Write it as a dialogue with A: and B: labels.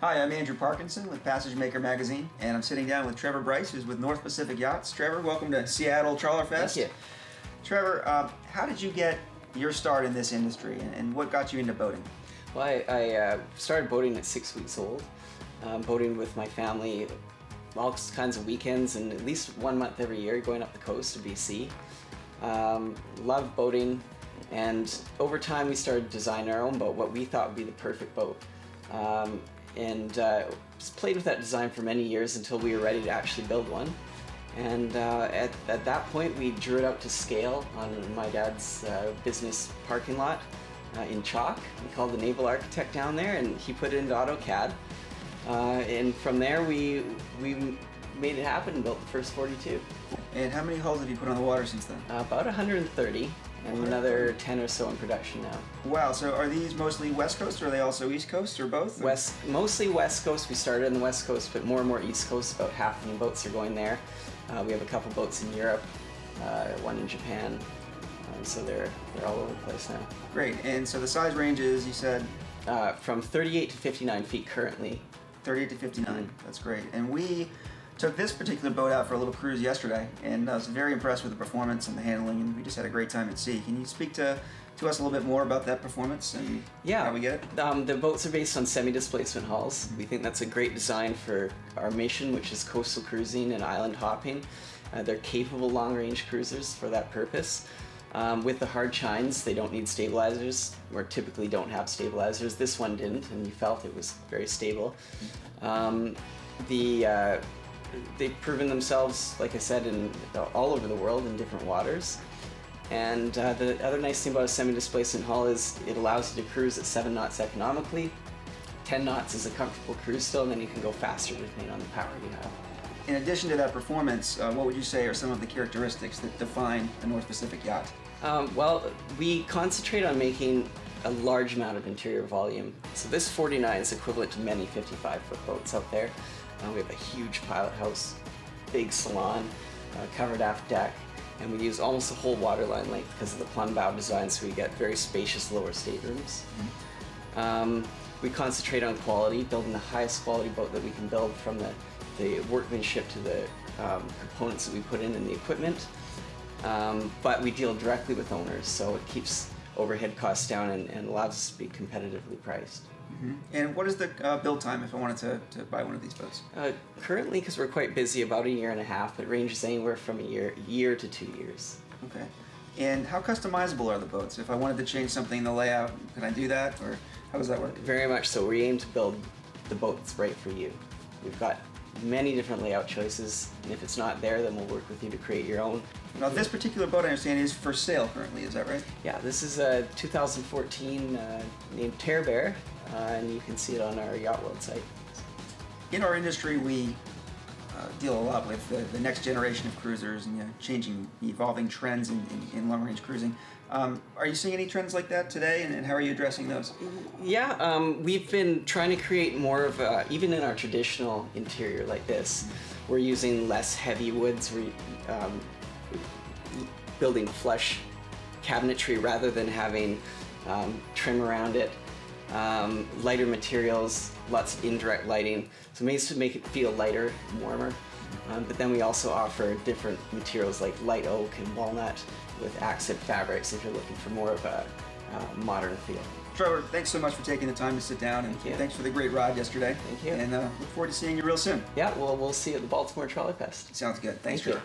A: Hi, I'm Andrew Parkinson with Passage Maker Magazine, and I'm sitting down with Trevor Bryce, who's with North Pacific Yachts. Trevor, welcome to Seattle Trawler Fest.
B: Thank you.
A: Trevor, how did you get your start in this industry, and what got you into boating?
B: Well, I started boating at 6 weeks old, boating with my family all kinds of weekends and at least 1 month every year going up the coast to BC. Loved boating, and over time we started designing our own boat, what we thought would be the perfect boat. Just played with that design for many years until we were ready to actually build one. And at that point we drew it out to scale on my dad's business parking lot in chalk. We called the naval architect down there and he put it into AutoCAD. And from there we made it happen and built the first 42.
A: And how many hulls have you put on the water since then?
B: About 130. And another 10 or so in production now.
A: Wow, so are these mostly West Coast, or are they also East Coast, or both? Or?
B: Mostly West Coast. We started on the West Coast, but more and more East Coast. About half the new boats are going there. We have a couple boats in Europe, one in Japan, so they're all over the place now.
A: Great, and so the size range is, you said?
B: From 38 to 59 feet currently.
A: 38 to 59, that's great. And we took this particular boat out for a little cruise yesterday, and I was very impressed with the performance and the handling, and we just had a great time at sea. Can you speak to us a little bit more about that performance and how we get it?
B: The boats are based on semi-displacement hulls. We think that's a great design for our mission, which is coastal cruising and island hopping. They're capable long-range cruisers for that purpose. With the hard chines, they don't need stabilizers, or typically don't have stabilizers. This one didn't, and we felt it was very stable. They've proven themselves, like I said, all over the world in different waters. And the other nice thing about a semi-displacement hull is it allows you to cruise at 7 knots economically. 10 knots is a comfortable cruise still, and then you can go faster depending on the power you have.
A: In addition to that performance, what would you say are some of the characteristics that define a North Pacific yacht?
B: Well, we concentrate on making a large amount of interior volume. So this 49 is equivalent to many 55-foot boats out there. We have a huge pilot house, big salon, covered aft deck, and we use almost the whole waterline length because of the plumb bow design, so we get very spacious lower staterooms. We concentrate on quality, building the highest quality boat that we can build, from the workmanship to the components that we put in the equipment. But we deal directly with owners, so it keeps overhead costs down and allows us to be competitively priced.
A: And what is the build time if I wanted to buy one of these boats?
B: Currently, because we're quite busy, about 1.5 years. It ranges anywhere from a year to 2 years.
A: Okay. And how customizable are the boats? If I wanted to change something in the layout, can I do that, or how does that work?
B: Very much so. We aim to build the boat that's right for you. We've got many different layout choices, and if it's not there, then we'll work with you to create your own.
A: Now, this particular boat, I understand, is for sale currently, is that right?
B: Yeah, this is a 2014 named Tear Bear, and you can see it on our Yacht World site.
A: In our industry, we deal a lot with the next generation of cruisers and changing, evolving trends in long-range cruising. Are you seeing any trends like that today, and how are you addressing those?
B: Yeah, we've been trying to create more of even in our traditional interior like this, we're using less heavy woods, building flush cabinetry rather than having trim around it, lighter materials, lots of indirect lighting, so it to make it feel lighter and warmer. But then we also offer different materials like light oak and walnut with accent fabrics if you're looking for more of a modern feel.
A: Trevor, thanks so much for taking the time to sit down, and thanks for the great ride yesterday.
B: Thank you.
A: And look forward to seeing you real soon.
B: Yeah, well, we'll see you at the Baltimore Trawler Fest.
A: Sounds good. Thanks, Trevor.